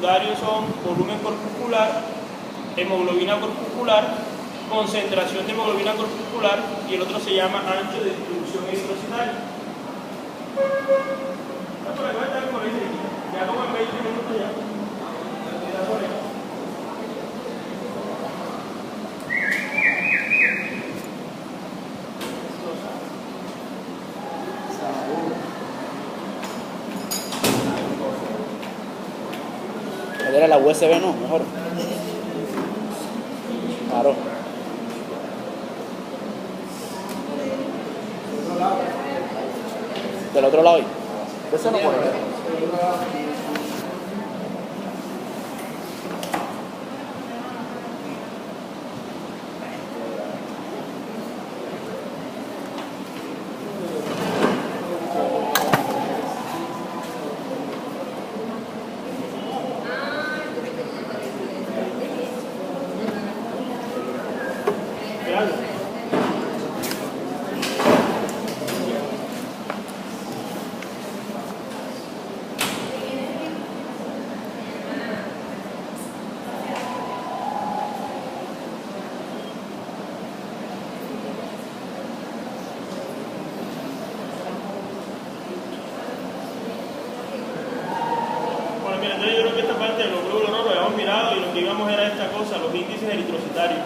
secundarios son volumen corpuscular, hemoglobina corpuscular, concentración de hemoglobina corpuscular, y el otro se llama ancho de distribución eritrocitaria. Ya como en 20 minutos ya. Era la USB, ¿no? Mejor. Claro. Del otro lado. Eso no puede ver. Yo creo que esta parte de los glóbulos rojos lo habíamos mirado y lo que íbamos era esta cosa, los índices eritrocitarios.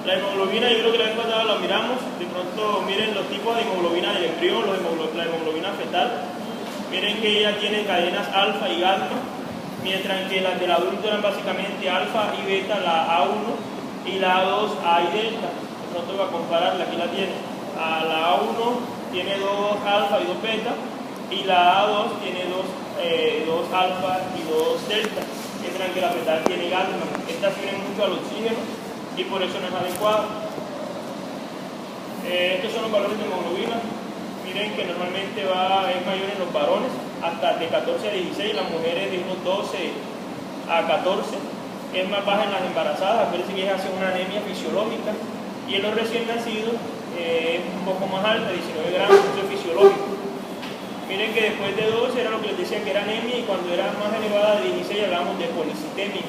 La hemoglobina, yo creo que la vez pasada la miramos. De pronto miren los tipos de hemoglobina del embrión, la hemoglobina fetal. Miren que ella tiene cadenas alfa y gamma, mientras que las del adulto eran básicamente alfa y beta, la A1 y la A2, A y delta. De pronto va a compararla, aquí la tiene. La A1 tiene 2 alfa y 2 beta, y la A2 tiene 2 alfa y 2 delta, mientras que la fetal tiene gamma. Estas tienen mucho al oxígeno y por eso no es adecuada. Estos son los valores de hemoglobina. Miren que normalmente es mayor en los varones, hasta de 14 a 16, las mujeres de unos 12 a 14, es más baja en las embarazadas, parece que ellas hacen una anemia fisiológica, y en los recién nacidos es un poco más alta, 19 gramos, eso es fisiológico. Miren que después de 12 era lo que les decía que era anemia, y cuando era más elevada de 16 hablábamos de policitemia.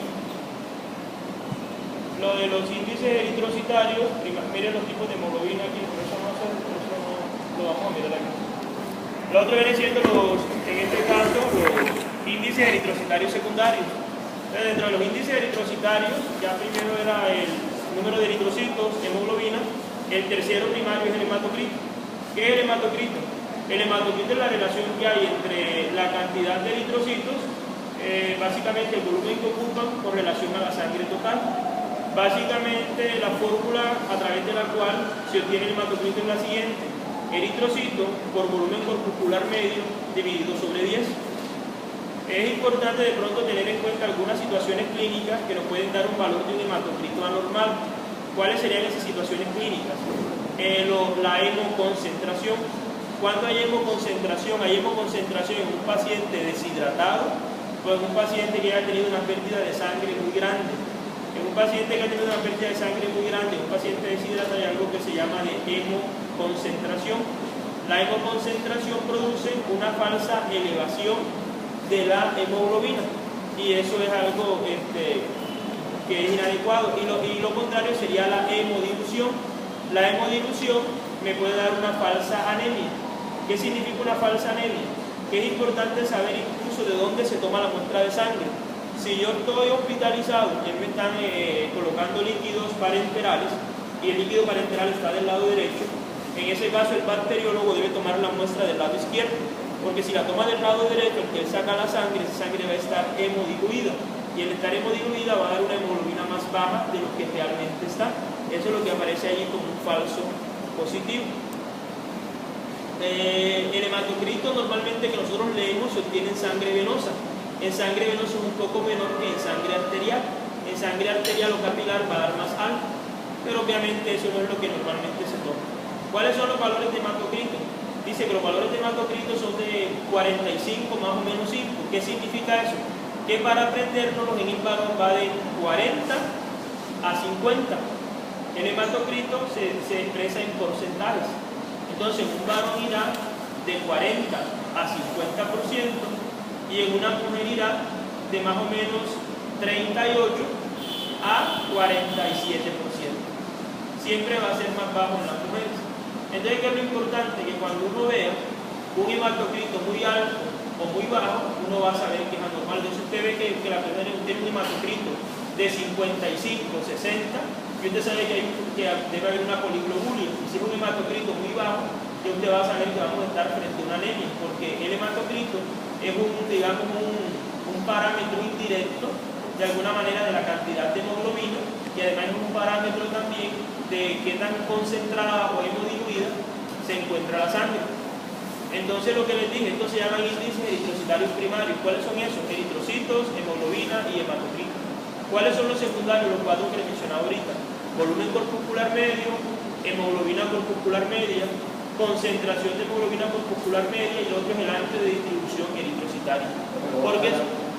Lo de los índices eritrocitarios, miren los tipos de hemoglobina aquí, por eso no lo vamos a mirar aquí. Lo otro viene siendo en este caso, los índices eritrocitarios secundarios. Entonces, dentro de los índices eritrocitarios, ya primero era el número de eritrocitos, hemoglobina. El tercero primario es el hematocrito. ¿Qué es el hematocrito? El hematocrito es la relación que hay entre la cantidad de eritrocitos, básicamente el volumen que ocupan con relación a la sangre total. Básicamente la fórmula a través de la cual se obtiene el hematocrito es la siguiente: eritrocito por volumen corpuscular medio dividido sobre 10. Es importante de pronto tener en cuenta algunas situaciones clínicas que nos pueden dar un valor de un hematocrito anormal. ¿Cuáles serían esas situaciones clínicas? La hemoconcentración. ¿Cuándo hay hemoconcentración? Hay hemoconcentración en un paciente deshidratado o en un paciente que haya tenido una pérdida de sangre muy grande. En un paciente que ha tenido una pérdida de sangre muy grande, en un paciente deshidratado, hay algo que se llama de hemoconcentración. La hemoconcentración produce una falsa elevación de la hemoglobina, y eso es algo que es inadecuado. Y lo contrario sería la hemodilución. La hemodilución me puede dar una falsa anemia. ¿Qué significa una falsa anemia? Que es importante saber incluso de dónde se toma la muestra de sangre. Si yo estoy hospitalizado y me están colocando líquidos parenterales y el líquido parenteral está del lado derecho, en ese caso el bacteriólogo debe tomar la muestra del lado izquierdo, porque si la toma del lado derecho, el que él saca la sangre, esa sangre va a estar hemodiluida, y el estar hemodiluida va a dar una hemoglobina más baja de lo que realmente está. Eso es lo que aparece allí como un falso positivo. El hematocrito normalmente que nosotros leemos se obtiene en sangre venosa. En sangre venosa es un poco menor que en sangre arterial. En sangre arterial o capilar va a dar más alto, pero obviamente eso no es lo que normalmente se toma. ¿Cuáles son los valores de hematocrito? Dice que los valores de hematocrito son de 45 más o menos 5. ¿Qué significa eso? Que para aprendernos en el varón va de 40 a 50. El hematocrito se expresa en porcentajes. Entonces un varón irá de 40 a 50% y en una mujer irá de más o menos 38 a 47%. Siempre va a ser más bajo en las mujeres. Entonces, ¿qué es lo importante? Que cuando uno vea un hematocrito muy alto o muy bajo, uno va a saber que es anormal. Entonces usted ve que la persona tiene un hematocrito de 55, 60, y usted sabe que debe haber una poliglobulia. Y si es un hematocrito muy bajo, ya usted va a saber que vamos a estar frente a una anemia, porque el hematocrito es digamos, un parámetro indirecto de alguna manera de la cantidad de hemoglobina, y además es un parámetro también de qué tan concentrada o hemodiluida se encuentra la sangre. Entonces, lo que les dije, esto se llaman índices eritrocitarios primarios. ¿Cuáles son esos? Eritrocitos, hemoglobina y hematocrito. ¿Cuáles son los secundarios? Los cuatro que les mencionaba ahorita: volumen corpuscular medio, hemoglobina corpuscular media, concentración de hemoglobina corpuscular media, y lo otro es el ancho de distribución eritrocitaria. ¿Por qué?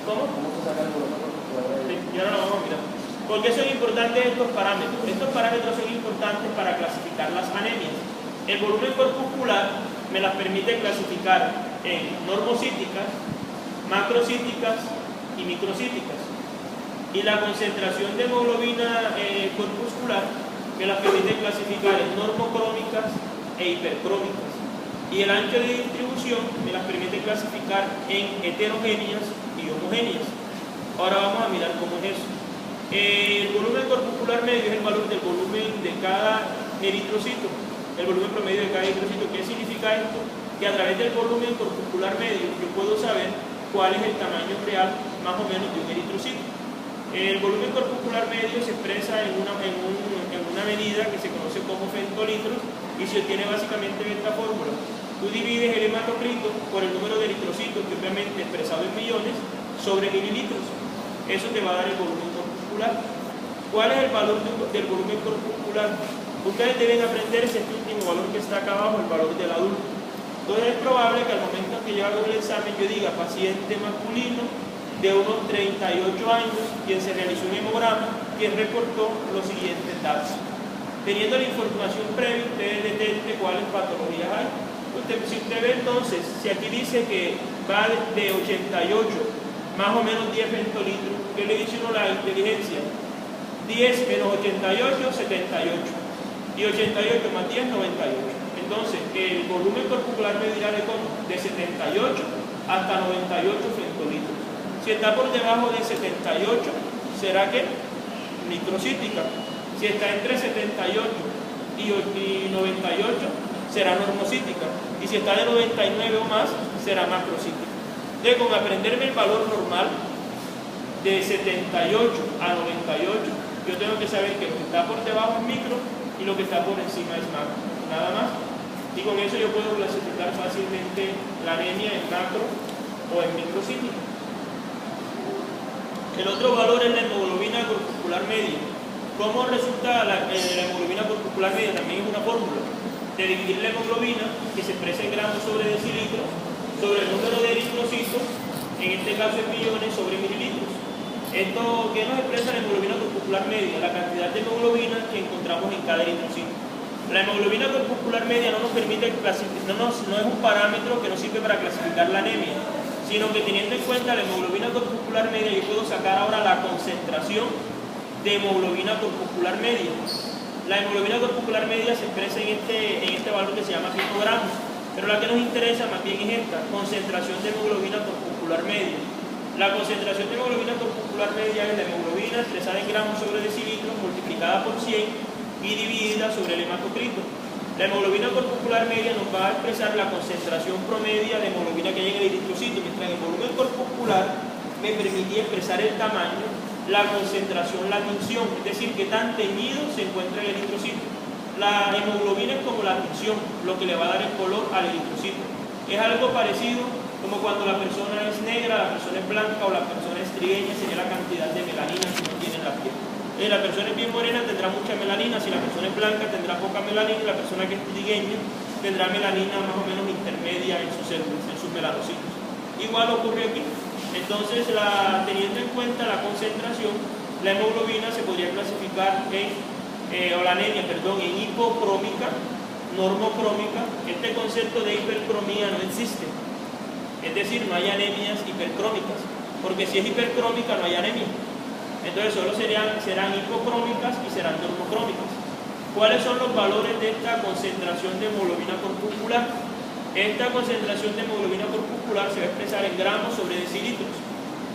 ¿Cómo? Y ahora lo vamos a mirar. ¿Por qué son importantes estos parámetros? Estos parámetros son importantes para clasificar las anemias. El volumen corpuscular me las permite clasificar en normocíticas, macrocíticas y microcíticas. Y la concentración de hemoglobina corpuscular me las permite clasificar en normocrómicas e hipercrómicas. Y el ancho de distribución me las permite clasificar en heterogéneas y homogéneas. Ahora vamos a mirar cómo es eso. El volumen corpuscular medio es el valor del volumen de cada eritrocito, el volumen promedio de cada eritrocito. ¿Qué significa esto? Que a través del volumen corpuscular medio yo puedo saber cuál es el tamaño real más o menos de un eritrocito. El volumen corpuscular medio se expresa en una medida que se conoce como femtolitros y se obtiene básicamente en esta fórmula. Tú divides el hematocrito por el número de eritrocitos, que obviamente expresado en millones, sobre mililitros. Eso te va a dar el volumen corpuscular. ¿Cuál es el valor del volumen corpuscular? Ustedes deben aprender ese último valor que está acá abajo, el valor del adulto. Entonces es probable que al momento que yo haga el examen yo diga paciente masculino de unos 38 años, quien se realizó un hemograma, quien reportó los siguientes datos. Teniendo la información previa, ustedes detecten cuáles patologías hay. Si usted ve entonces, si aquí dice que va de 88 más o menos 10 femtolitros, ¿qué le dice uno la inteligencia? 10 menos 88, 78. Y 88 más 10, 98. Entonces, el volumen corpuscular me dirá de 78 hasta 98 femtolitros. Si está por debajo de 78, ¿será que? Microcítica. Si está entre 78 y 98, será normocítica. Y si está de 99 o más, será macrocítica. Entonces, con aprenderme el valor normal de 78 a 98, yo tengo que saber que lo que está por debajo es micro y lo que está por encima es macro. Nada más. Y con eso yo puedo clasificar fácilmente la anemia en macro o en microcítica. El otro valor es la hemoglobina corpuscular media. ¿Cómo resulta la hemoglobina corpuscular media? También es una fórmula de dividir la hemoglobina, que se expresa en gramos sobre decilitros, sobre el número de eritrocitos, en este caso en millones, sobre mililitros. Esto, ¿qué nos expresa la hemoglobina corpuscular media? La cantidad de hemoglobina que encontramos en cada eritrocito. La hemoglobina corpuscular media no nos permite clasificar, no es un parámetro que nos sirve para clasificar la anemia, sino que teniendo en cuenta la hemoglobina corpuscular media, yo puedo sacar ahora la concentración de hemoglobina corpuscular media. La hemoglobina corpuscular media se expresa en este valor que se llama picogramos, pero la que nos interesa más bien es esta, concentración de hemoglobina corpuscular media. La concentración de hemoglobina corpuscular media es la hemoglobina expresada en gramos sobre decilitros multiplicada por 100 y dividida sobre el hematocrito. La hemoglobina corpuscular media nos va a expresar la concentración promedia de hemoglobina que hay en el eritrocito, mientras el volumen corpuscular me permitía expresar el tamaño, la concentración, la tinción, es decir, que tan teñido se encuentra el eritrocito. La hemoglobina es como la tinción, lo que le va a dar el color al eritrocito. Es algo parecido como cuando la persona es negra, la persona es blanca o la persona es trigueña, sería la cantidad de melanina que no tiene en la piel. La persona es bien morena, tendrá mucha melanina; si la persona es blanca, tendrá poca melanina; y la persona que es trigueña tendrá melanina más o menos intermedia en sus células, en sus melanocitos. Igual ocurre aquí. Entonces, teniendo en cuenta la concentración, la hemoglobina se podría clasificar o la anemia, perdón, en hipocrómica, normocrómica. Este concepto de hipercromía no existe. Es decir, no hay anemias hipercrómicas. porque si es hipercrómica no hay anemia. Entonces solo serán hipocrómicas y serán normocrómicas. ¿Cuáles son los valores de esta concentración de hemoglobina corpuscular? Esta concentración de hemoglobina corpuscular se va a expresar en gramos sobre decilitros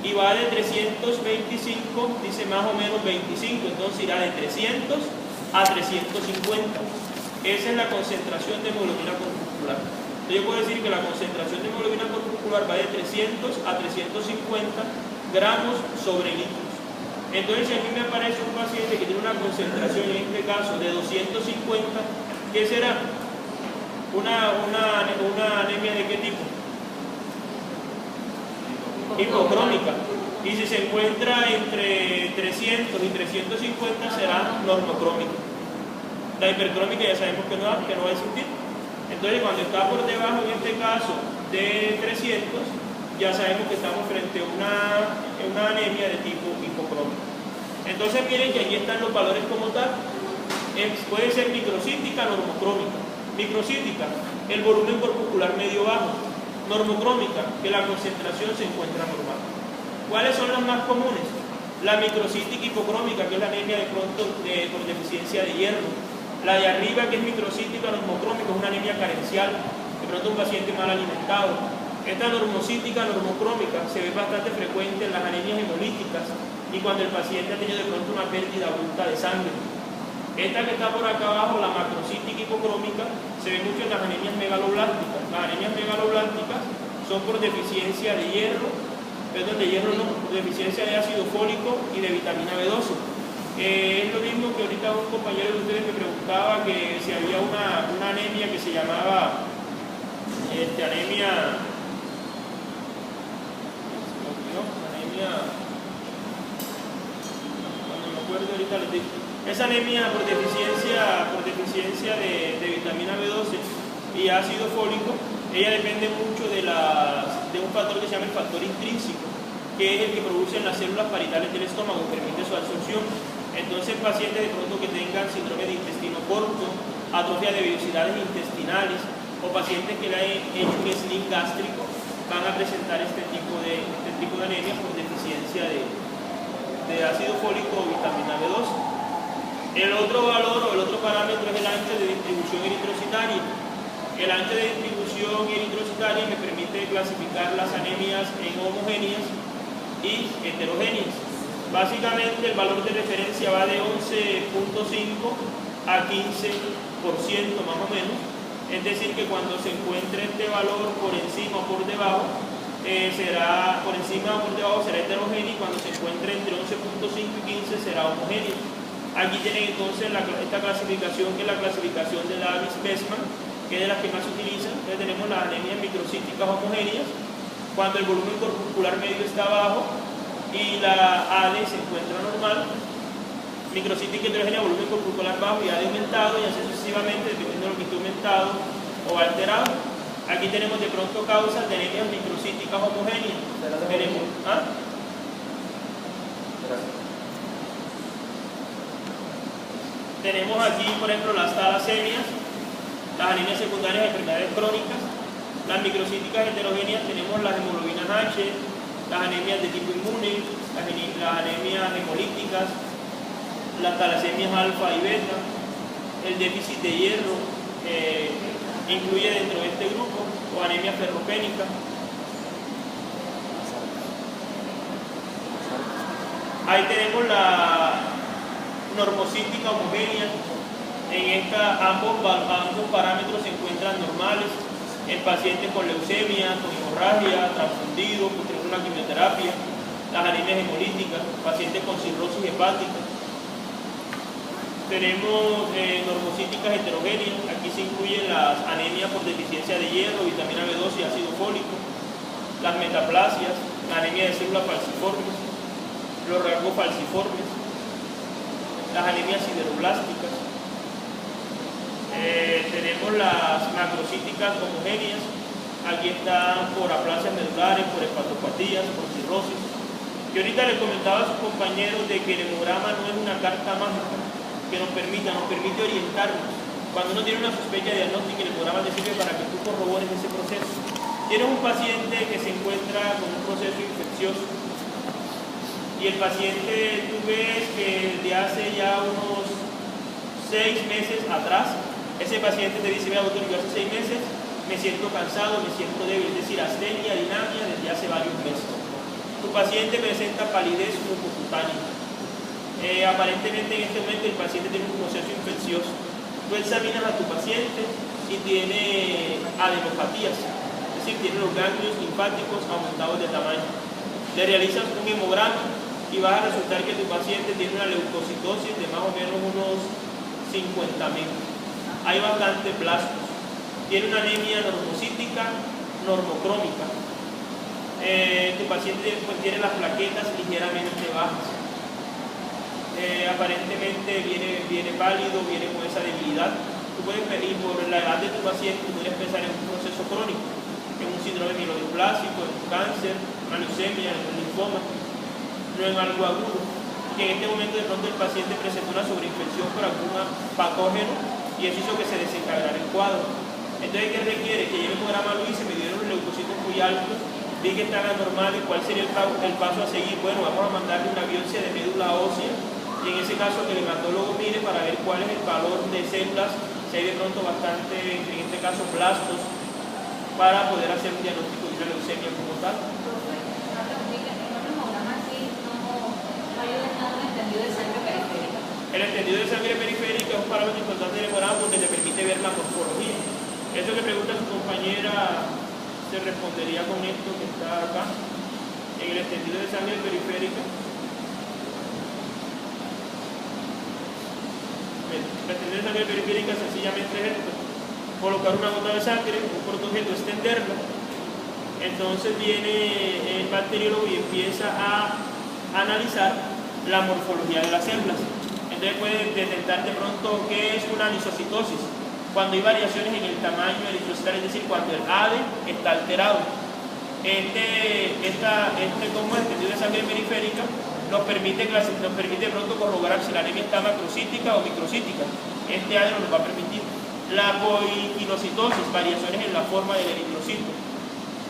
y va de 325, dice más o menos 25, entonces irá de 300 a 350. Esa es la concentración de hemoglobina corpuscular. Entonces yo puedo decir que la concentración de hemoglobina corpuscular va de 300 a 350 gramos sobre litros. Entonces si a mí me aparece un paciente que tiene una concentración, en este caso de 250, ¿qué será? ¿Una anemia de qué tipo? Hipocrómica. Y si se encuentra entre 300 y 350 será normocrómica. La hipercrómica ya sabemos que no va a existir. Entonces cuando está por debajo, en este caso, de 300, ya sabemos que estamos frente a una anemia de tipo hipocrómico. Entonces miren que aquí están los valores como tal. Puede ser microcítica, normocrómica. Microcítica, el volumen corpuscular medio bajo. Normocrómica, que la concentración se encuentra normal. ¿Cuáles son las más comunes? La microcítica hipocrómica, que es la anemia de pronto por deficiencia de hierro. La de arriba, que es microcítica normocrómica, es una anemia carencial, de pronto un paciente mal alimentado. Esta normocítica normocrómica se ve bastante frecuente en las anemias hemolíticas y cuando el paciente ha tenido de pronto una pérdida abrupta de sangre. Esta que está por acá abajo, la macrocítica hipocrómica, se ve mucho en las anemias megaloblásticas. Las anemias megaloblásticas son por deficiencia de hierro, por deficiencia de ácido fólico y de vitamina B12. Es lo mismo que ahorita un compañero de ustedes me preguntaba que si había una anemia que se llamaba anemia, cuando me acuerdo ahorita les digo. Esa anemia por deficiencia de vitamina B12 y ácido fólico, ella depende mucho de un factor que se llama el factor intrínseco, que es el que producen las células parietales del estómago, permite su absorción. Entonces pacientes de pronto que tengan síndrome de intestino corto, atrofia de vellosidades intestinales o pacientes que le hayan hecho un sling gástrico van a presentar este tipo de anemia por deficiencia de ácido fólico o vitamina B12. El otro valor o el otro parámetro es el ancho de distribución eritrocitaria. El ancho de distribución eritrocitaria me permite clasificar las anemias en homogéneas y heterogéneas. Básicamente el valor de referencia va de 11.5 a 15% más o menos. Es decir, que cuando se encuentre este valor por encima o por debajo, será por encima o por debajo será heterogéneo, y cuando se encuentre entre 11.5 y 15 será homogéneo. Aquí tienen entonces esta clasificación, que es la clasificación de Davis-Bessman, que es de las que más se utilizan. Entonces tenemos las anemias microcíticas homogéneas, cuando el volumen corpuscular medio está bajo y la AD se encuentra normal. Microcítica heterogénea, volumen corpuscular bajo y AD aumentado, y así sucesivamente, dependiendo de lo que esté aumentado o alterado. Aquí tenemos de pronto causas de anemias microcíticas homogéneas. Tenemos, tenemos aquí, por ejemplo, las talasemias, las anemias secundarias de enfermedades crónicas. Las microcíticas heterogéneas tenemos las hemoglobinas H, las anemias de tipo inmune, las anemias hemolíticas, las talasemias alfa y beta. El déficit de hierro incluye dentro de este grupo, o anemia ferropénica. Ahí tenemos la normocítica homogénea. En esta ambos parámetros se encuentran normales en pacientes con leucemia, con hemorragia, transfundidos, posterior a la quimioterapia, las anemias hemolíticas, pacientes con cirrosis hepática. Tenemos normocíticas heterogéneas. Aquí se incluyen las anemias por deficiencia de hierro, vitamina B12 y ácido fólico, las metaplasias, la anemia de células falciformes, los rasgos falciformes, las anemias sideroblásticas. Tenemos las macrocíticas homogéneas. Aquí están por aplasias medulares, por hepatopatías, por cirrosis. Yo ahorita les comentaba a sus compañeros de que el hemograma no es una carta mágica que nos permite orientarnos. Cuando uno tiene una sospecha diagnóstica, el hemograma te sirve para que tú corrobores ese proceso. Tienes un paciente que se encuentra con un proceso infeccioso y el paciente, tú ves que de hace ya unos 6 meses atrás, ese paciente te dice, mira doctor, yo hace 6 meses me siento cansado, me siento débil, es decir, astenia, dinamia desde hace varios meses. Tu paciente presenta palidez mucocutánea. Aparentemente en este momento el paciente tiene un proceso infeccioso. Tú examinas a tu paciente y tiene adenopatías, es decir, tiene los ganglios linfáticos aumentados de tamaño. Le realizas un hemograma y vas a resultar que tu paciente tiene una leucocitosis de más o menos unos 50.000. Hay bastante plastos. Tiene una anemia normocítica, normocrómica. Tu paciente pues, tiene las plaquetas ligeramente bajas. Aparentemente viene pálido, viene con esa debilidad. Tú puedes pedir por la edad de tu paciente, tú puedes pensar en un proceso crónico, en un síndrome mielodisplásico, en un cáncer, una leucemia, en un linfoma, no en algo agudo. Que en este momento de pronto el paciente presenta una sobreinfección por algún patógeno y eso hizo que se desencadenara el cuadro. Entonces, ¿qué requiere? Que lleve un hemograma Luis, se me dieron los leucocitos muy altos, vi que están anormales, ¿cuál sería el paso a seguir? Bueno, vamos a mandarle una biopsia de médula ósea y en ese caso que el hematólogo mire para ver cuál es el valor de células, si hay de pronto bastante, en este caso blastos, para poder hacer un diagnóstico de una leucemia como tal. El entendido de sangre periférica es un parámetro importante del hemograma porque te permite ver la morfología. Eso que pregunta su compañera se respondería con esto que está acá, en el entendido de sangre periférica. El entendido de sangre periférica sencillamente es esto: colocar una gota de sangre, un cortoobjeto, extenderlo. Entonces viene el bacteriólogo y empieza a analizar la morfología de las células. Entonces puede detectar de pronto qué es una lisocitosis, cuando hay variaciones en el tamaño eritrocital, es decir, cuando el ADE está alterado. Como entendido de sangre periférica nos permite de pronto corroborar si la anemia está macrocítica o microcítica. Este ADE nos lo va a permitir. La poiquilocitosis, variaciones en la forma del eritrocito.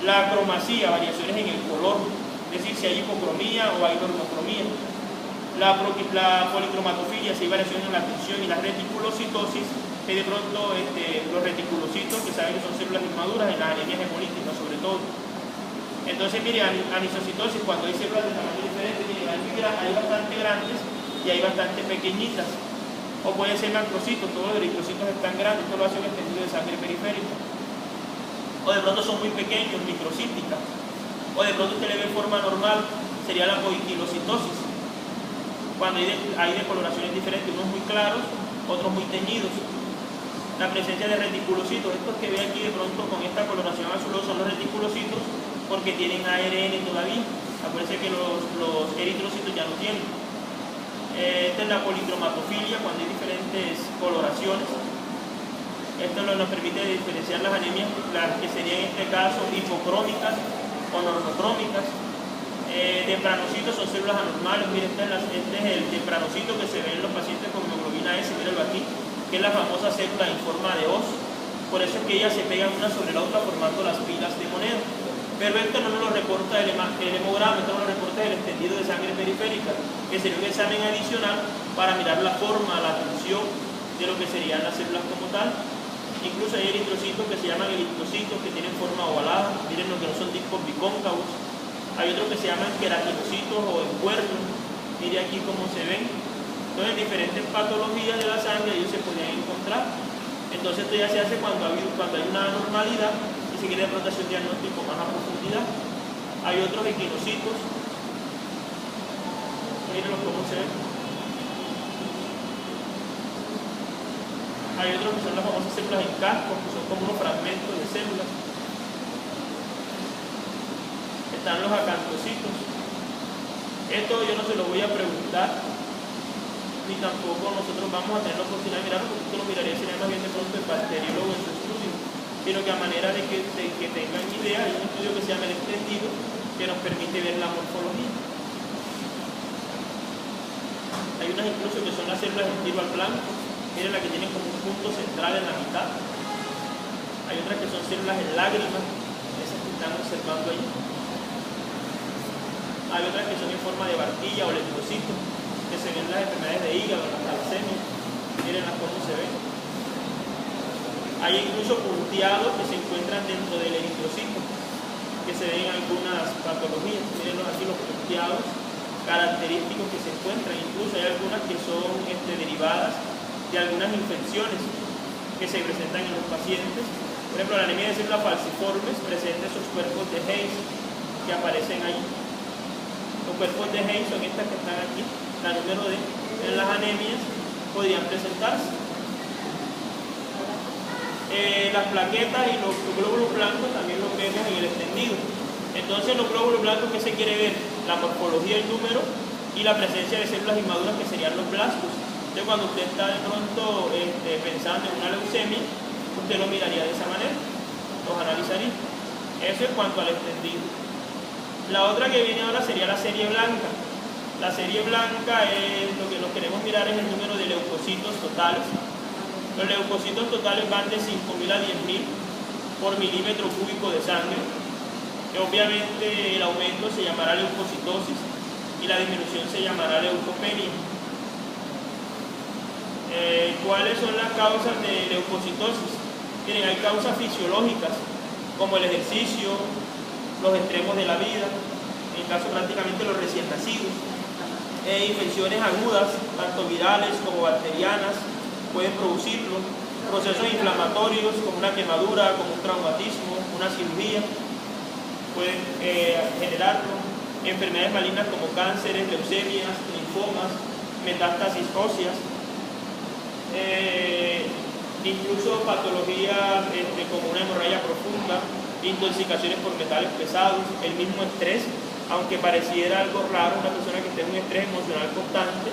La cromacía, variaciones en el color, es decir, si hay hipocromía o hay normocromía. La policromatofilia, si hay variaciones en la tensión, y la reticulocitosis, que de pronto los reticulocitos, que saben que son células inmaduras en las anemias hemolíticas sobre todo. Entonces, mire, anisocitosis, cuando hay células de tamaño diferente, mire, hay bastante grandes y hay bastante pequeñitas. O pueden ser macrocitos, todos los eritrocitos están grandes, esto lo hace un entendido de sangre periférica. O de pronto son muy pequeños, microcíticas. O de pronto usted le ve forma normal, sería la poiquilocitosis. Cuando hay decoloraciones diferentes, unos muy claros, otros muy teñidos. La presencia de reticulocitos, estos que ve aquí de pronto con esta coloración azulosa son los reticulocitos porque tienen ARN todavía. Acuérdense que los eritrocitos ya no tienen. Esta es la policromatofilia, cuando hay diferentes coloraciones. Esto nos permite diferenciar las anemias, las que serían en este caso hipocrómicas o normocrómicas. Tempranocitos son células anormales. Miren, este es el tempranocito que se ve en los pacientes con hemoglobina S, mírenlo aquí, que es la famosa célula en forma de hoz. Por eso es que ellas se pegan una sobre la otra formando las pilas de moneda. Pero esto no nos lo reporta el hemograma, esto nos lo reporta el entendido de sangre periférica, que sería un examen adicional para mirar la forma, la tensión de lo que serían las células como tal. Incluso hay eritrocitos que se llaman eritrocitos que tienen forma ovalada, miren lo que no son discos bicóncavos. Hay otros que se llaman queratinocitos o encuernos, mire aquí cómo se ven. Entonces, diferentes patologías de la sangre ellos se podían encontrar. Entonces, esto ya se hace cuando hay una anormalidad y se quiere de pronto hacer un diagnóstico más a profundidad. Hay otros equinocitos, mírenlos cómo se ven. Hay otros que son las famosas células en casco, que son como unos fragmentos de células. Están los acantocitos. Esto yo no se lo voy a preguntar, ni tampoco nosotros vamos a tener la oportunidad de mirarlo, porque esto lo miraría sería más bien de pronto el bacteriólogo en su estudio, sino que a manera de que tengan idea, hay un estudio que se llama el extendido, que nos permite ver la morfología. Hay unas incluso que son las células en tiro al blanco, miren la que tienen como un punto central en la mitad. Hay otras que son células en lágrimas, esas que están observando ahí. Hay otras que son en forma de barquilla, anorexia o leucocitos, que se ven en las enfermedades de hígado, en las talasemias. Miren las cómo se ven. Hay incluso punteados que se encuentran dentro del eritrocito, que se ven en algunas patologías. Miren aquí los punteados característicos que se encuentran. Incluso hay algunas que son derivadas de algunas infecciones que se presentan en los pacientes. Por ejemplo, la anemia de células falciformes presenta esos cuerpos de Hayes que aparecen ahí. Los cuerpos de Hayes son estas que están aquí, la número D. En las anemias podrían presentarse. Las plaquetas y los glóbulos blancos también los vemos en el extendido. Entonces, los glóbulos blancos, ¿qué se quiere ver? La morfología del número y la presencia de células inmaduras que serían los blastos. Entonces, cuando usted está de pronto pensando en una leucemia, usted lo miraría de esa manera, los analizaría. Eso en cuanto al extendido. La otra que viene ahora sería la serie blanca. La serie blanca es lo que nos queremos mirar, es el número de leucocitos totales. Los leucocitos totales van de 5.000 a 10.000 por milímetro cúbico de sangre. Obviamente el aumento se llamará leucocitosis y la disminución se llamará leucopenia. ¿Cuáles son las causas de leucocitosis? Miren, hay causas fisiológicas como el ejercicio, los extremos de la vida, en el caso prácticamente los recién nacidos, infecciones agudas, tanto virales como bacterianas, pueden producirlo, procesos inflamatorios como una quemadura, como un traumatismo, una cirugía, pueden generarlo, enfermedades malignas como cánceres, leucemias, linfomas, metástasis óseas, incluso patologías como una hemorragia profunda, intoxicaciones por metales pesados, el mismo estrés, aunque pareciera algo raro, una persona que esté en un estrés emocional constante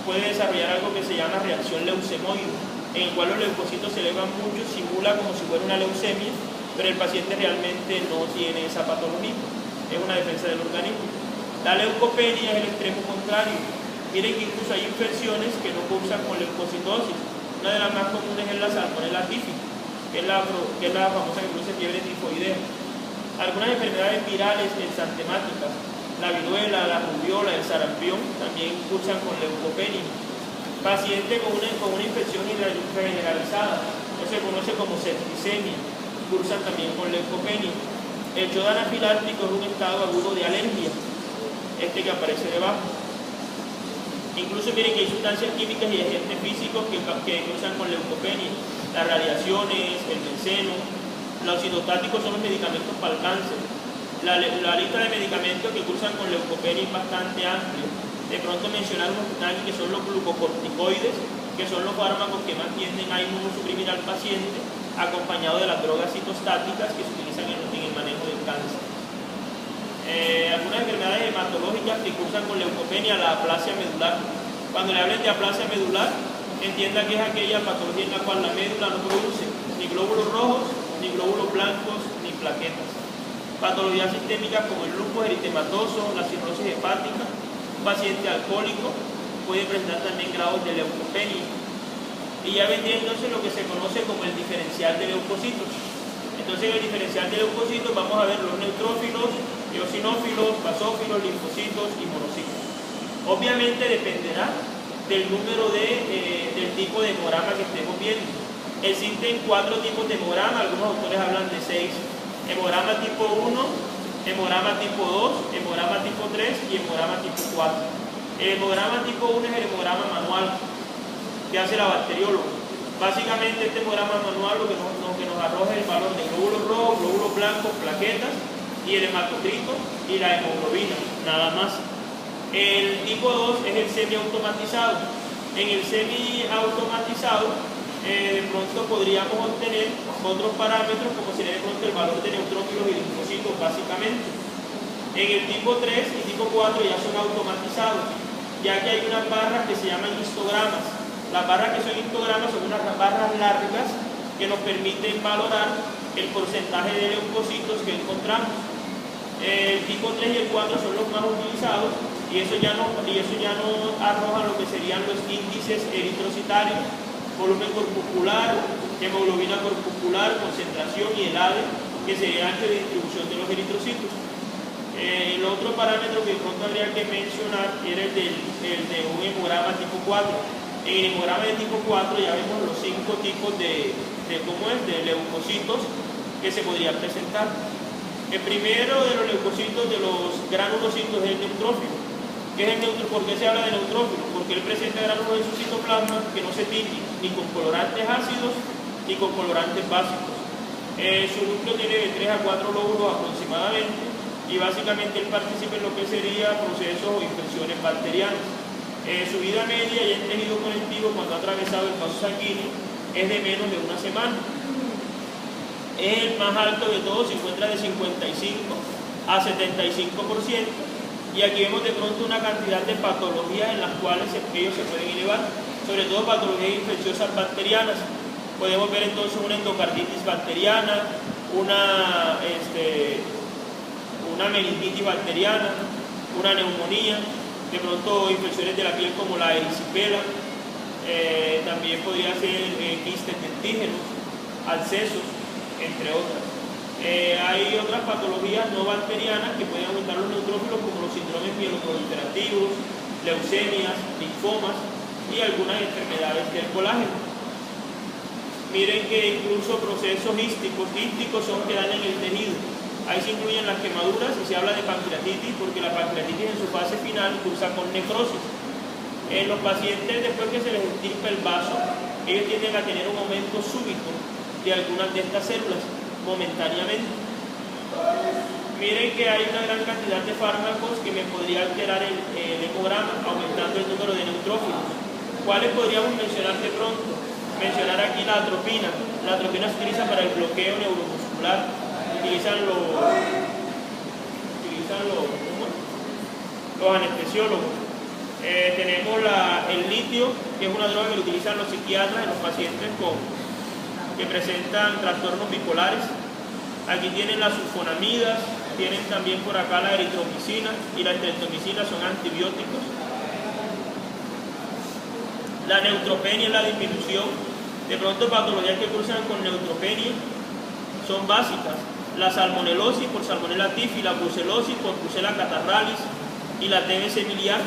puede desarrollar algo que se llama reacción leucemoide, en el cual los leucocitos se elevan mucho, simula como si fuera una leucemia, pero el paciente realmente no tiene esa patología, es una defensa del organismo. La leucopenia es el extremo contrario. Miren que incluso hay infecciones que no cursan con leucocitosis. Una de las más comunes es la salmonella típica, que es la famosa que produce fiebre tifoidea. Algunas enfermedades virales exantemáticas, la viruela, la rubiola, el sarampión, también cursan con leucopenia. Paciente con una infección generalizada, que se conoce como septicemia, cursan también con leucopenia. El yodo anafiláctico es un estado agudo de alergia, que aparece debajo. Incluso miren que hay sustancias químicas y agentes físicos que cursan con leucopenia. Las radiaciones, el benceno, los citotáticos son los medicamentos para el cáncer. La lista de medicamentos que cursan con leucopenia es bastante amplia. De pronto mencionar unos que están aquí, que son los glucocorticoides, que son los fármacos que más tienden a inmunosuprimir al paciente, acompañado de las drogas citostáticas que se utilizan en el manejo del cáncer. Algunas enfermedades hematológicas que cursan con leucopenia, la aplasia medular. Cuando le hablen de aplasia medular, entienda que es aquella patología en la cual la médula no produce ni glóbulos rojos, ni glóbulos blancos, ni plaquetas. Patologías sistémicas como el lupus eritematoso, la cirrosis hepática, un paciente alcohólico puede presentar también grados de leucopenia. Y ya vendría entonces lo que se conoce como el diferencial de leucocitos. Entonces en el diferencial de leucocitos vamos a ver los neutrófilos, eosinófilos, basófilos, linfocitos y monocitos. Obviamente dependerá del número del tipo de hemograma que estemos viendo. Existen 4 tipos de hemograma, algunos autores hablan de 6. Hemograma tipo 1, hemograma tipo 2, hemograma tipo 3 y hemograma tipo 4. El hemograma tipo 1 es el hemograma manual que hace la bacterióloga. Básicamente este hemograma manual lo que nos arroja es el valor de glóbulos rojos, glóbulos blancos, plaquetas y el hematocrito y la hemoglobina, nada más. El tipo 2 es el semiautomatizado. En el semiautomatizado de pronto podríamos obtener otros parámetros como sería de pronto el valor de neutrófilos y linfocitos básicamente. En el tipo 3 y tipo 4 ya son automatizados, ya que hay unas barras que se llaman histogramas. Las barras que son histogramas son unas barras largas que nos permiten valorar el porcentaje de leucocitos que encontramos. El tipo 3 y el 4 son los más utilizados y eso ya nos arroja lo que serían los índices eritrocitarios, volumen corpuscular, hemoglobina corpuscular, concentración y el ADE, que sería el ancho de distribución de los eritrocitos. El otro parámetro que de pronto habría que mencionar era el de un hemograma tipo 4. En el hemograma de tipo 4 ya vemos los 5 tipos de leucocitos que se podrían presentar. El primero de los leucocitos, de los granulocitos, es el neutrófilo. ¿Qué es el neutrófilo? ¿Por qué se habla de neutrófilo? Porque él presenta gránulos en su citoplasma que no se tiñen ni con colorantes ácidos ni con colorantes básicos. Su núcleo tiene de 3 a 4 lóbulos aproximadamente y básicamente él participa en lo que sería procesos o infecciones bacterianas. Su vida media y en tejido conectivo cuando ha atravesado el vaso sanguíneo es de menos de una semana. Es el más alto de todos, se encuentra de 55 a 75%. Y aquí vemos de pronto una cantidad de patologías en las cuales ellos se pueden elevar, sobre todo patologías infecciosas bacterianas. Podemos ver entonces una endocarditis bacteriana, una meningitis bacteriana, una neumonía, de pronto infecciones de la piel como la erisipela, también podría ser quistes dentígenos, abscesos, entre otras. Hay otras patologías no bacterianas que pueden aumentar los neutrófilos como los síndromes mieloproliferativos, leucemias, linfomas y algunas enfermedades del colágeno. Miren que incluso procesos hísticos son que dañan el tejido. Ahí se incluyen las quemaduras y se habla de pancreatitis porque la pancreatitis en su fase final cursa con necrosis. En los pacientes, después que se les extirpa el vaso, ellos tienden a tener un aumento súbito de algunas de estas células momentáneamente. Miren que hay una gran cantidad de fármacos que me podría alterar el hemograma aumentando el número de neutrófilos. ¿Cuáles podríamos mencionar de pronto? Mencionar aquí la atropina. La atropina se utiliza para el bloqueo neuromuscular. Utilizan los anestesiólogos. Tenemos el litio, que es una droga que lo utilizan los psiquiatras en los pacientes que presentan trastornos bipolares. Aquí tienen las sulfonamidas, tienen también por acá la eritromicina y la streptomicina, son antibióticos. La neutropenia es la disminución. De pronto patologías que cursan con neutropenia son básicas: la salmonelosis por Salmonella typhi, la brucelosis por Brucella catarrhalis y la TBC miliar.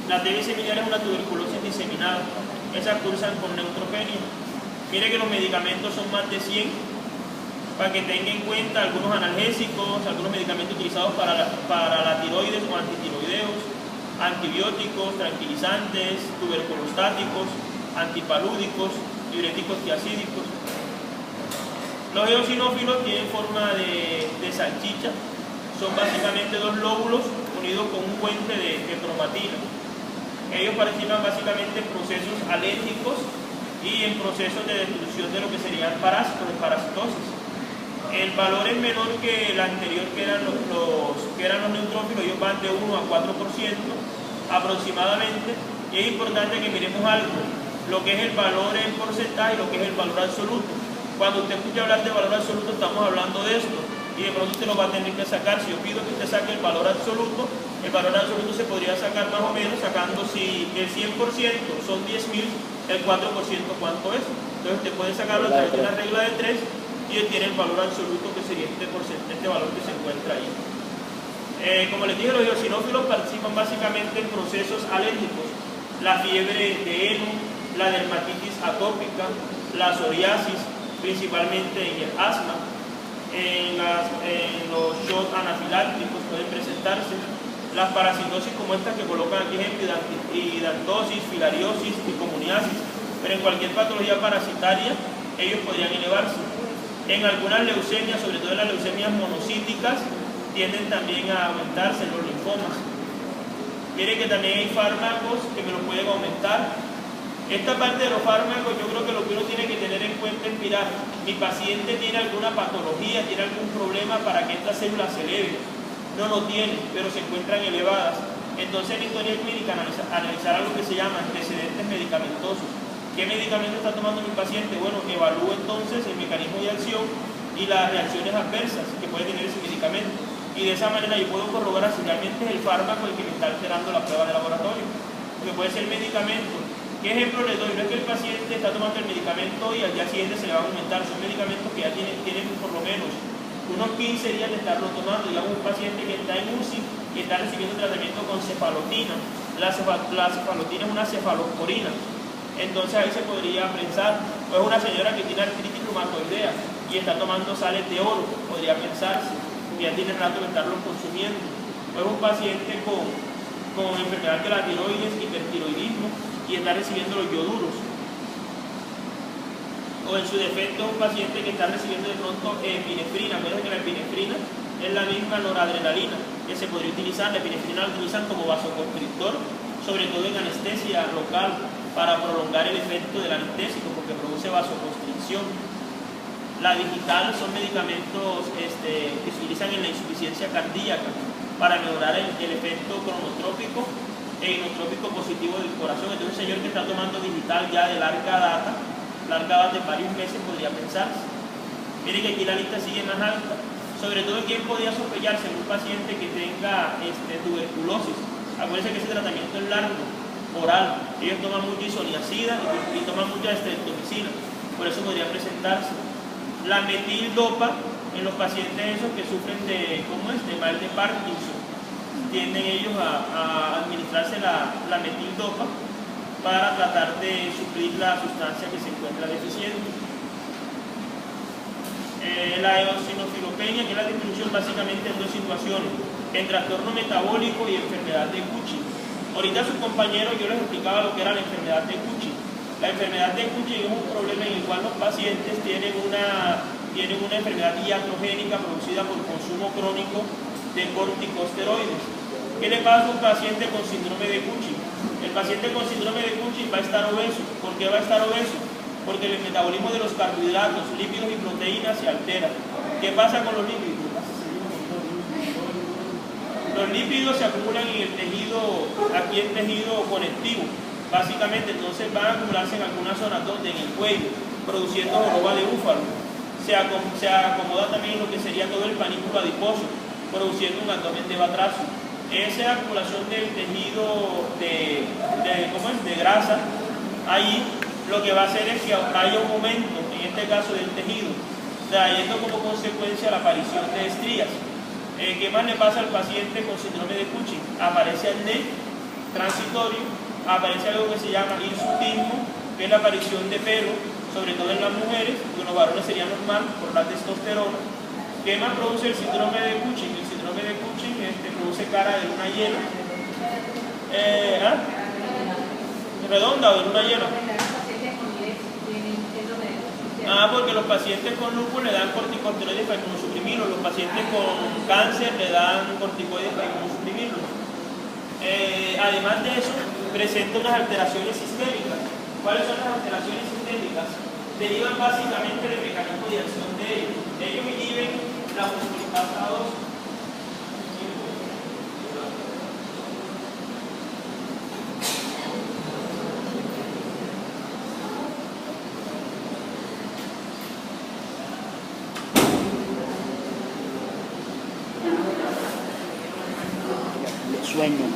La TBC miliar es una tuberculosis diseminada. Esas cursan con neutropenia. Mire que los medicamentos son más de 100, para que tengan en cuenta algunos analgésicos, algunos medicamentos utilizados para la tiroides o antitiroideos, antibióticos, tranquilizantes, tuberculostáticos, antipalúdicos, diuréticos tiacídicos. Los eosinófilos tienen forma de salchicha, son básicamente dos lóbulos unidos con un puente de cromatina. Ellos participan básicamente en procesos alérgicos y en procesos de destrucción de lo que serían parásitos, de parasitosis. El valor es menor que el anterior, que eran los neutrófilos. Ellos van de 1 a 4% aproximadamente, y es importante que miremos algo, lo que es el valor en porcentaje y lo que es el valor absoluto. Cuando usted escucha hablar de valor absoluto, estamos hablando de esto, y de pronto usted lo va a tener que sacar. Si yo pido que usted saque el valor absoluto se podría sacar más o menos sacando, si el 100% son 10.000, el 4% ¿cuánto es? Entonces usted puede sacarlo a través de una regla de 3 y tiene el valor absoluto, que sería este valor que se encuentra ahí. Como les dije, los eosinófilos participan básicamente en procesos alérgicos: la fiebre de heno, la dermatitis atópica, la psoriasis, principalmente en el asma, en los shock anafilácticos pueden presentarse, las parasitosis como estas que colocan aquí, ejemplo, hidantosis, filariosis, tricomuniasis, pero en cualquier patología parasitaria ellos podrían elevarse. En algunas leucemias, sobre todo en las leucemias monocíticas, tienden también a aumentarse los linfomas. Miren que también hay fármacos que me lo pueden aumentar. Esta parte de los fármacos, yo creo que lo que uno tiene que tener en cuenta es mirar, mi paciente tiene alguna patología, tiene algún problema para que esta célula se eleve. No lo tiene, pero se encuentran elevadas. Entonces en historia clínica analizar algo que se llama antecedentes medicamentosos. ¿Qué medicamento está tomando mi paciente? Bueno, evalúo entonces el mecanismo de acción y las reacciones adversas que puede tener ese medicamento. Y de esa manera yo puedo corroborar si realmente es el fármaco el que me está alterando la prueba de laboratorio. Porque puede ser el medicamento. ¿Qué ejemplo les doy? No es que el paciente está tomando el medicamento y al día siguiente se le va a aumentar. Son medicamentos que ya tienen por lo menos unos 15 días de estarlo tomando. Digamos, un paciente que está en UCI y está recibiendo tratamiento con cefalotina. La cefalotina es una cefalosporina. Entonces ahí se podría pensar, o es una señora que tiene artritis reumatoidea y está tomando sales de oro, podría pensarse, que ya tiene rato de estarlo consumiendo. O es un paciente con enfermedad de la tiroides, hipertiroidismo, y está recibiendo los ioduros. O en su defecto un paciente que está recibiendo de pronto epinefrina. Acuérdense que la epinefrina es la misma noradrenalina que se podría utilizar. La epinefrina la utilizan como vasoconstrictor, sobre todo en anestesia local, para prolongar el efecto del anestésico, porque produce vasoconstricción. La digital son medicamentos que se utilizan en la insuficiencia cardíaca para mejorar el efecto cronotrópico e inotrópico positivo del corazón. Entonces, un señor que está tomando digital ya de larga data de varios meses, podría pensarse. Miren que aquí la lista sigue más alta. Sobre todo, ¿quién podría sospecharse en un paciente que tenga tuberculosis? Acuérdense que ese tratamiento es largo, oral. Ellos toman mucha isoniazida y toman mucha streptomicina. Por eso podría presentarse. La metildopa en los pacientes esos que sufren de mal de Parkinson. Tienden ellos a administrarse la metildopa para tratar de suplir la sustancia que se encuentra deficiente. La eosinofilopenia, que es la disminución básicamente en dos situaciones, en trastorno metabólico y enfermedad de Cushing. Ahorita sus compañeros yo les explicaba lo que era la enfermedad de Cushing. La enfermedad de Cushing es un problema en el cual los pacientes tienen una enfermedad iatrogénica producida por consumo crónico de corticosteroides. ¿Qué le pasa a un paciente con síndrome de Cushing? El paciente con síndrome de Cushing va a estar obeso. ¿Por qué va a estar obeso? Porque el metabolismo de los carbohidratos, lípidos y proteínas se altera. ¿Qué pasa con los lípidos? Los lípidos se acumulan en el tejido, aquí el tejido conectivo, básicamente. Entonces van a acumularse en algunas zonas donde, en el cuello, produciendo joroba de búfalo. Se acomoda también en lo que sería todo el panículo adiposo, produciendo un abdomen de batracio. Esa acumulación del tejido de grasa, ahí lo que va a hacer es que haya un aumento, en este caso del tejido, trayendo como consecuencia la aparición de estrías. ¿Qué más le pasa al paciente con síndrome de Cushing? Aparece acné transitorio, aparece algo que se llama hirsutismo, que es la aparición de pelo, sobre todo en las mujeres, que en los varones sería normal por la testosterona. ¿Qué más produce el síndrome de Cushing? El síndrome de Cushing produce cara de luna llena. ¿Redonda o de luna llena? Porque los pacientes con lupus le dan corticosteroides para inmunosuprimirlos, los pacientes con cáncer le dan corticoides para inmunosuprimirlos. Además de eso, presenta unas alteraciones sistémicas. ¿Cuáles son las alteraciones sistémicas? Derivan básicamente del mecanismo de acción de ellos. Ellos inhiben la fosfolipasa 2. Sueño.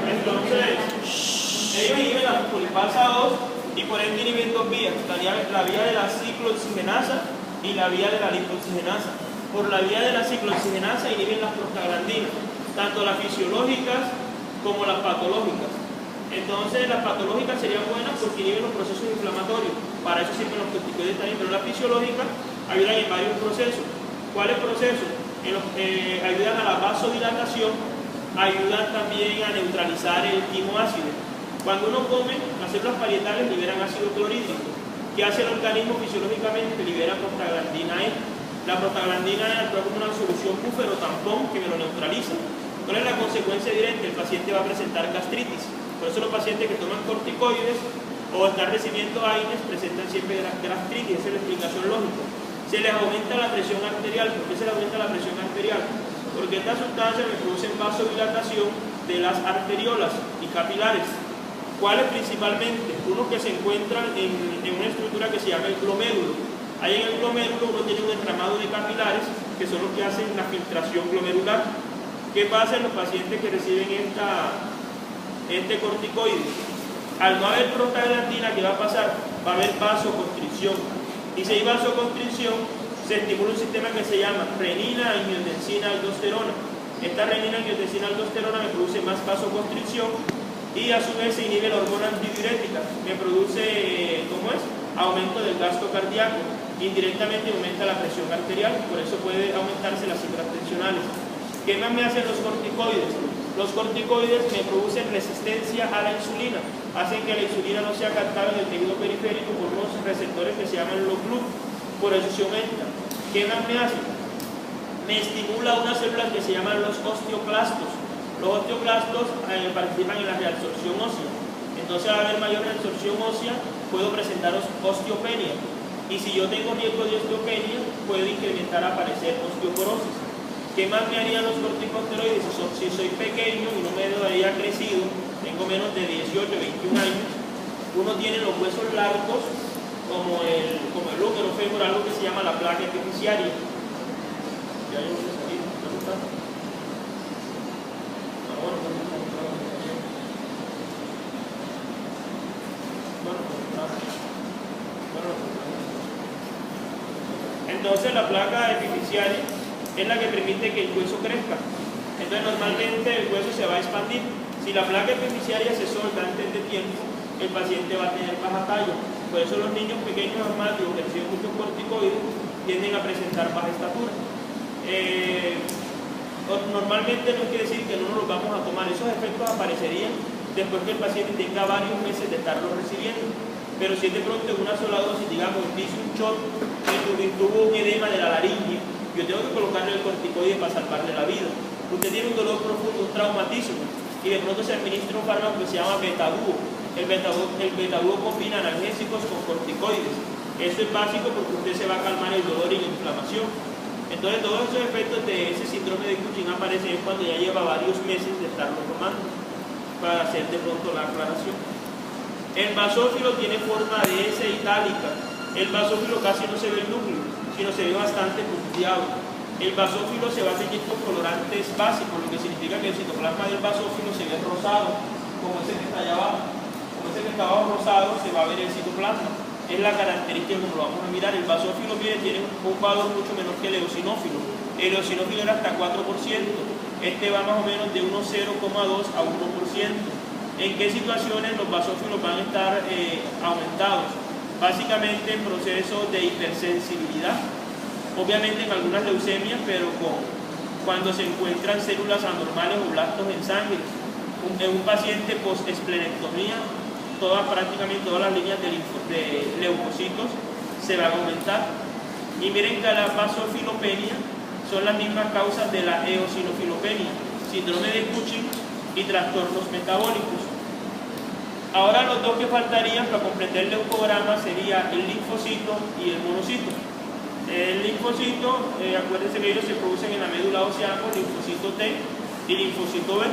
Entonces, ellos inhiben la fosfolipasa 2 y por ende inhiben dos vías, la vía de la ciclooxigenasa y la vía de la lipoxigenasa. Por la vía de la ciclooxigenasa inhiben las prostaglandinas, tanto las fisiológicas como las patológicas. Entonces, las patológicas serían buenas porque inhiben los procesos inflamatorios. Para eso sirven los corticoides también, pero las fisiológicas ayudan en varios procesos. ¿Cuáles procesos? Ayudan a la vasodilatación, ayudan también a neutralizar el quimoácido. Cuando uno come, las células parietales liberan ácido clorhídrico. ¿Qué hace el organismo fisiológicamente? Libera prostaglandina E. La prostaglandina E actúa como una solución buffer o tampón que me lo neutraliza. ¿Cuál es la consecuencia directa? El paciente va a presentar gastritis. Por eso los pacientes que toman corticoides o están recibiendo AINES presentan siempre gastritis. Esa es la explicación lógica. Se les aumenta la presión arterial. ¿Por qué se les aumenta la presión arterial? Porque estas sustancias me producen vasodilatación de las arteriolas y capilares. ¿Cuáles principalmente? Unos que se encuentran en una estructura que se llama el glomérulo. Ahí en el glomérulo uno tiene un entramado de capilares que son los que hacen la filtración glomerular. ¿Qué pasa en los pacientes que reciben este corticoide? Al no haber prostaglandina, ¿qué va a pasar? Va a haber vasoconstricción. Y si hay vasoconstricción, se estimula un sistema que se llama renina, angiotensina, aldosterona. Esta renina, angiotensina, aldosterona me produce más vasoconstricción y a su vez se inhibe la hormona antidiurética. Me produce, ¿cómo es? Aumento del gasto cardíaco. Indirectamente aumenta la presión arterial, por eso puede aumentarse las cifras tensionales. ¿Qué más me hacen los corticoides? Los corticoides me producen resistencia a la insulina, hacen que la insulina no sea captada en el tejido periférico por unos receptores que se llaman los GLUT, por eso se aumenta. ¿Qué más me hace? Me estimula unas células que se llaman los osteoclastos. Los osteoclastos participan en la reabsorción ósea, entonces al haber mayor reabsorción ósea puedo presentar osteopenia, y si yo tengo riesgo de osteopenia puede incrementar a aparecer osteoporosis. ¿Qué más me harían los corticosteroides? Si soy pequeño y no me había crecido, tengo menos de 18, 21 años, uno tiene los huesos largos como el útero femoral, algo que se llama la placa epifisiaria. ¿Ya hay uno aquí? ¿Dónde está? Entonces la placa epifisiaria es la que permite que el hueso crezca. Entonces normalmente el hueso se va a expandir. Si la placa epifisiaria se solta antes de tiempo, el paciente va a tener baja talla. Por eso los niños pequeños asmáticos que reciben muchos corticoides tienden a presentar baja estatura. Normalmente no quiere decir que no nos los vamos a tomar. Esos efectos aparecerían después que el paciente tenga varios meses de estarlos recibiendo. Pero si es de pronto en una sola dosis, digamos, hice un shot y tuvo un edema de la laringe, yo tengo que colocarle el corticoide para salvarle la vida. Usted tiene un dolor profundo, un traumatismo, y de pronto se administra un fármaco que se llama betaduo. El betaduo combina analgésicos con corticoides. Eso es básico porque usted se va a calmar el dolor y la inflamación. Entonces todos esos efectos de ese síndrome de Cushing aparecen cuando ya lleva varios meses de estarlo tomando, para hacer de pronto la aclaración. El basófilo tiene forma de S itálica. El basófilo casi no se ve el núcleo, sino se ve bastante punteado. El basófilo se va a teñir con colorantes básicos, lo que significa que el citoplasma del basófilo se ve rosado, como ese que está allá abajo. Como ese que está abajo rosado, se va a ver el citoplasma. Es la característica como lo vamos a mirar. El basófilo tiene un valor mucho menor que el eosinófilo. El eosinófilo era hasta 4%. Este va más o menos de 1,0,2 a 1%. ¿En qué situaciones los basófilos van a estar aumentados? Básicamente en procesos de hipersensibilidad, obviamente en algunas leucemias, pero cuando se encuentran células anormales o blastos en sangre. En un paciente post-esplenectomía, prácticamente todas las líneas de leucocitos se van a aumentar. Y miren que la basofilopenia son las mismas causas de la eosinofilopenia, síndrome de Cushing y trastornos metabólicos. Ahora los dos que faltarían para completar el leucograma sería el linfocito y el monocito. El linfocito, acuérdense que ellos se producen en la médula ósea, linfocito T y linfocito B.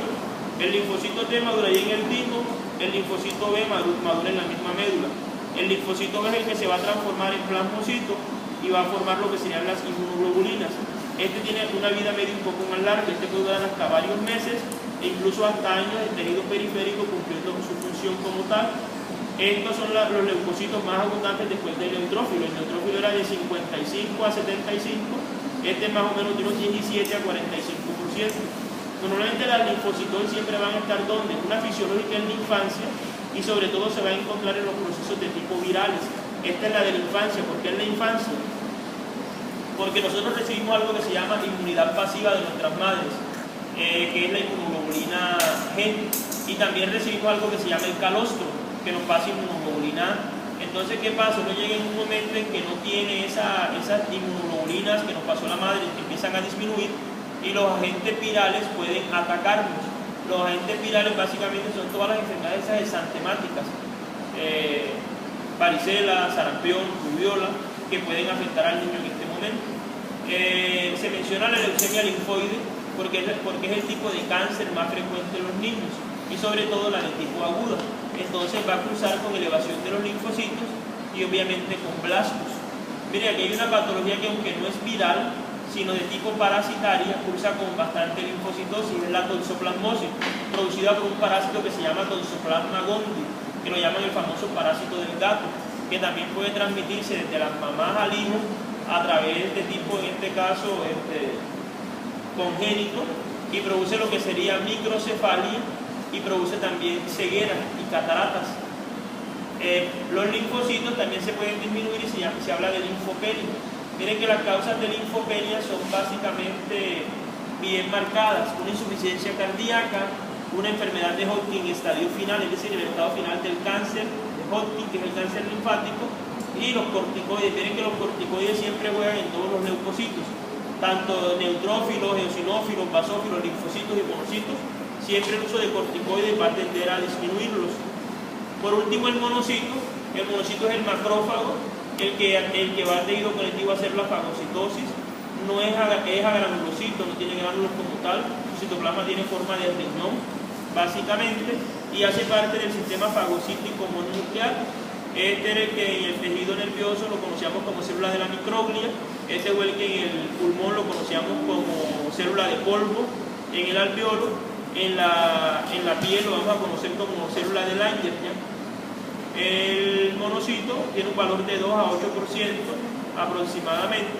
El linfocito T maduraría en el timo, el linfocito B madura en la misma médula. El linfocito B es el que se va a transformar en plasmocito y va a formar lo que serían las inmunoglobulinas. Este tiene una vida media un poco más larga, este puede durar hasta varios meses e incluso hasta años el tejido periférico cumpliendo su función como tal. Estos son los leucocitos más abundantes después del neutrófilo. El neutrófilo era de 55 a 75, este más o menos de unos 17 a 45%. Normalmente las linfocitosis siempre van a estar donde una fisiológica en la infancia y sobre todo se va a encontrar en los procesos de tipo virales. Esta es la de la infancia. ¿Por qué en la infancia? Porque nosotros recibimos algo que se llama inmunidad pasiva de nuestras madres, que es la inmunoglobulina G, y también recibimos algo que se llama el calostro, que nos pasa inmunoglobulina A. Entonces, ¿qué pasa? Uno llega en un momento en que no tiene esas inmunoglobulinas que nos pasó la madre, que empiezan a disminuir, y los agentes virales pueden atacarnos. Los agentes virales básicamente son todas las enfermedades exantemáticas, varicela, sarampión, rubiola, que pueden afectar al niño en este momento. Se menciona la leucemia linfoide porque es el tipo de cáncer más frecuente en los niños y sobre todo la de tipo aguda. Entonces va a cruzar con elevación de los linfocitos y obviamente con blastos. Mire, aquí hay una patología que aunque no es viral, sino de tipo parasitaria, cursa con bastante linfocitosis, es la toxoplasmosis, producida por un parásito que se llama Toxoplasma gondii, que lo llaman el famoso parásito del gato, que también puede transmitirse desde las mamás al hijo a través de tipo, en este caso, congénito, y produce lo que sería microcefalia y produce también ceguera y cataratas. Los linfocitos también se pueden disminuir y se habla de linfopenia. Miren que las causas de linfopenia son básicamente bien marcadas: una insuficiencia cardíaca, una enfermedad de Hodgkin en estadio final, es decir, el estado final del cáncer de Hodgkin, que es el cáncer linfático, y los corticoides. Miren que los corticoides siempre juegan en todos los leucocitos, tanto neutrófilos, eosinófilos, basófilos, linfocitos y monocitos. Siempre el uso de corticoides va a tender a disminuirlos. Por último, el monocito. El monocito es el macrófago, el que va al tejido conectivo a hacer la fagocitosis. No es agranulocito, no tiene gránulos como tal. Su citoplasma tiene forma de riñón, básicamente, y hace parte del sistema fagocítico mononuclear. Este es el que en el tejido nervioso lo conocíamos como célula de la microglia. Este es el que en el pulmón lo conocíamos como célula de polvo. En el alveolo, en la piel lo vamos a conocer como célula de Langerhans. El monocito tiene un valor de 2 a 8% aproximadamente,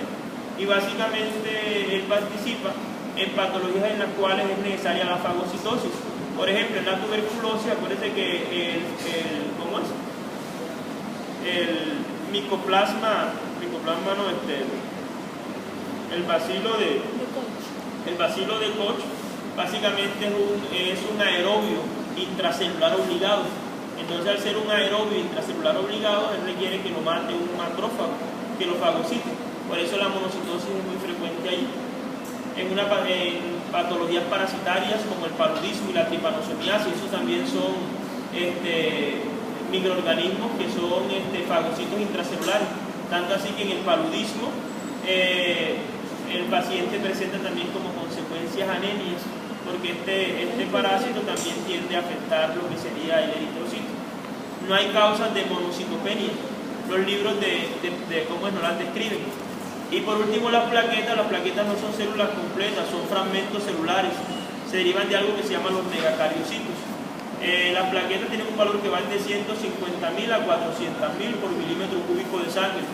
y básicamente él participa en patologías en las cuales es necesaria la fagocitosis. Por ejemplo, en la tuberculosis, acuérdense que el micoplasma no, el bacilo de Koch básicamente es un aerobio intracelular obligado. Entonces, al ser un aerobio intracelular obligado, él requiere que lo mate un macrófago, que lo fagocite. Por eso la monocitosis es muy frecuente ahí. En patologías parasitarias como el paludismo y la tripanosomiasis, esos también son microorganismos que son fagocitos intracelulares. Tanto así que en el paludismo el paciente presenta también como consecuencias anemias, porque este parásito también tiende a afectar lo que sería el eritrocito. No hay causas de monocitopenia. Los libros no las describen. Y por último, las plaquetas no son células completas, son fragmentos celulares. Se derivan de algo que se llama los megacariocitos. Las plaquetas tienen un valor que va de 150.000 a 400.000 por milímetro cúbico de sangre.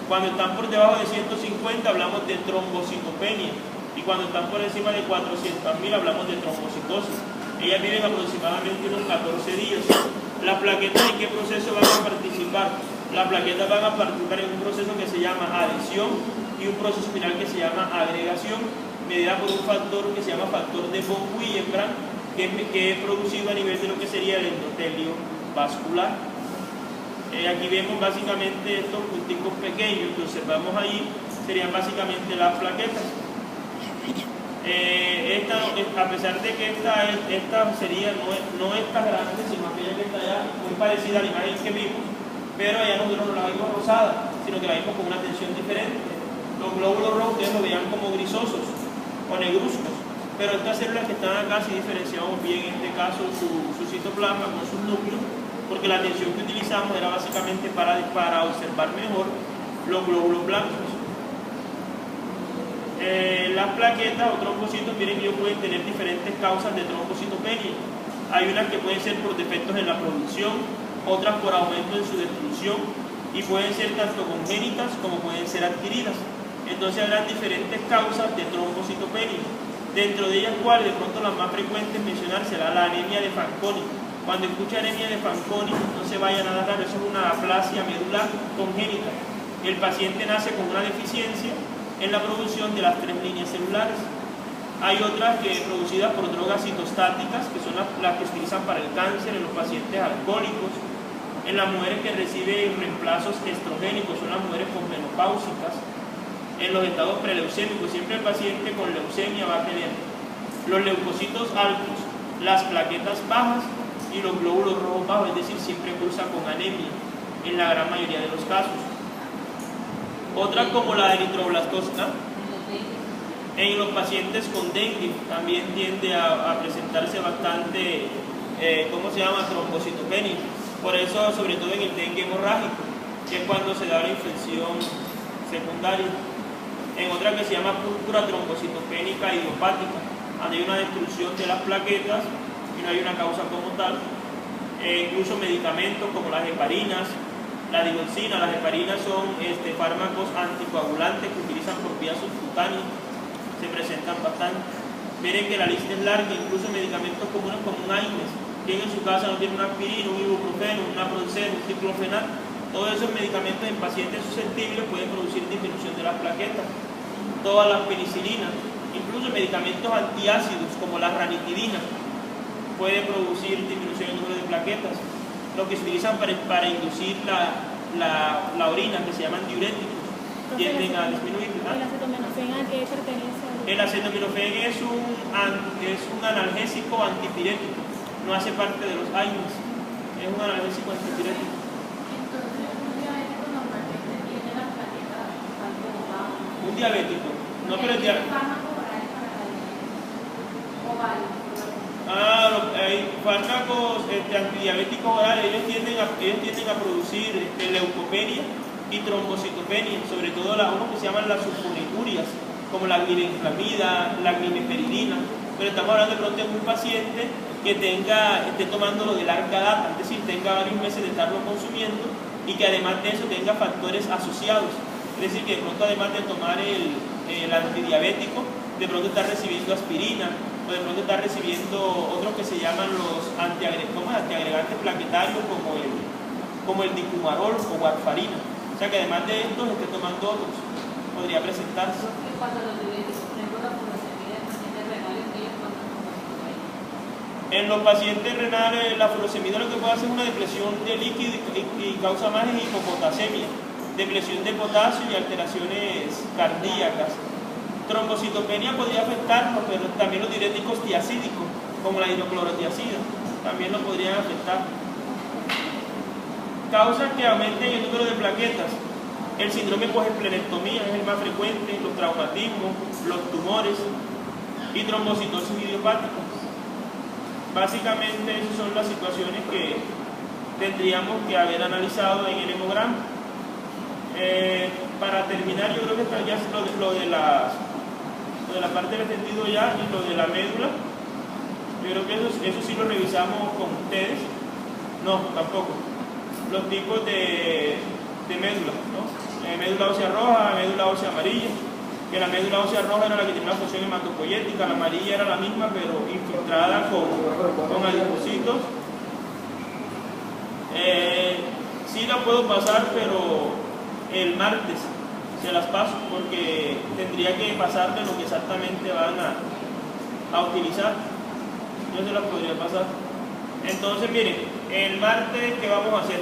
Cuando están por debajo de 150 hablamos de trombocitopenia, y cuando están por encima de 400.000 hablamos de trombocitosis. Ellas viven aproximadamente unos 14 días. Las plaquetas, ¿en qué proceso van a participar? Las plaquetas van a participar en un proceso que se llama adhesión y un proceso final que se llama agregación, medida por un factor que se llama factor de von Willebrand, que es producido a nivel de lo que sería el endotelio vascular. Aquí vemos básicamente estos punticos pequeños que observamos ahí, serían básicamente las plaquetas. A pesar de que esta sería no esta grande, sino aquella que está allá, muy parecida a la imagen que vimos, pero allá nosotros no la vimos rosada, sino que la vimos con una tensión diferente. Los glóbulos rojos ustedes lo veían como grisosos o negruzcos, pero estas células que están acá sí diferenciamos bien, en este caso, su citoplasma con sus núcleos, porque la tensión que utilizamos era básicamente para observar mejor los glóbulos blancos. Las plaquetas o trombocitos, miren que ellos pueden tener diferentes causas de trombocitopenia. Hay unas que pueden ser por defectos en la producción, otras por aumento en su destrucción, y pueden ser tanto congénitas como pueden ser adquiridas. Entonces habrán diferentes causas de trombocitopenia. Dentro de ellas, ¿cuál? De pronto las más frecuentes mencionar será la anemia de Fanconi. Cuando escucha anemia de Fanconi, no se vayan a dar, eso es una aplasia medular congénita. El paciente nace con una deficiencia en la producción de las 3 líneas celulares. Hay otras producidas por drogas citostáticas, que son las que se utilizan para el cáncer en los pacientes alcohólicos. En las mujeres que reciben reemplazos estrogénicos, son las mujeres posmenopáusicas. En los estados preleucémicos, siempre el paciente con leucemia va a tener los leucocitos altos, las plaquetas bajas y los glóbulos rojos bajos, es decir, siempre cursa con anemia en la gran mayoría de los casos. Otras como la eritroblastosina, en los pacientes con dengue también tiende a presentarse bastante, trombocitopenia. Por eso, sobre todo en el dengue hemorrágico, que es cuando se da la infección secundaria. en otra que se llama púrpura trombocitopénica idiopática, donde hay una destrucción de las plaquetas y no hay una causa como tal. Incluso medicamentos como las heparinas, la digoxina. Las heparinas son fármacos anticoagulantes que utilizan por vía subcutánea, se presentan bastante. Miren que la lista es larga, incluso medicamentos comunes como un AINES. Quien en su casa no tiene una aspirina, un ibuprofeno, un naproxeno, un ciclofenal, todos esos medicamentos en pacientes susceptibles pueden producir disminución de las plaquetas. Todas las penicilinas, incluso medicamentos antiácidos como la ranitidina, pueden producir disminución del número de plaquetas. Lo que se utilizan para inducir la orina, que se llaman diuréticos, tienden a disminuir. ¿El acetaminofén a qué pertenece? El acetaminofén es un analgésico antipirético, no hace parte de los AINES, es un analgésico antipirético. Entonces, un diabético normalmente tiene las plaquetas algo bajo. Un diabético, no, pero el diabético. ¿Fármaco para o varios? Hay fármacos antidiabéticos orales, ellos tienden a producir leucopenia y trombocitopenia, sobre todo uno que se llaman las sulfoniturias, como la glibenclamida, la glibeperidina, pero estamos hablando de pronto de un paciente que esté tomándolo de larga data, es decir, tenga varios meses de estarlo consumiendo y que además de eso tenga factores asociados, es decir, que de pronto además de tomar el antidiabético, de pronto está recibiendo aspirina, o de pronto está recibiendo otros que se llaman los antiagregantes plaquetarios como el dicumarol o warfarina. O sea que además de estos esté tomando otros, podría presentarse. En cuanto a los diuréticos, por ejemplo, la furosemida en pacientes renales, ellos cuando en los pacientes renales, la furosemida lo que puede hacer es una depresión de líquido y causa más hipopotasemia, depresión de potasio y alteraciones cardíacas. Trombocitopenia podría afectarnos, pero también los diuréticos tiacídicos, como la hidroclorotiazida, también lo podrían afectar. Causas que aumenten el número de plaquetas. El síndrome post-esplenectomía es el más frecuente, los traumatismos, los tumores y trombocitosis idiopática. Básicamente esas son las situaciones que tendríamos que haber analizado en el hemograma. Para terminar, yo creo que está ya lo de la parte del extendido ya y lo de la médula. Yo creo que eso sí lo revisamos con ustedes. No, tampoco. Los tipos de médula, ¿no? Médula ósea roja, médula ósea amarilla, que la médula ósea roja era la que tenía una función hematopoyética, la amarilla era la misma pero infiltrada con adipocitos. Sí la puedo pasar, pero el martes se las paso porque tendría que pasarle lo que exactamente van a utilizar. Yo se las podría pasar. Entonces miren, el martes, ¿qué vamos a hacer?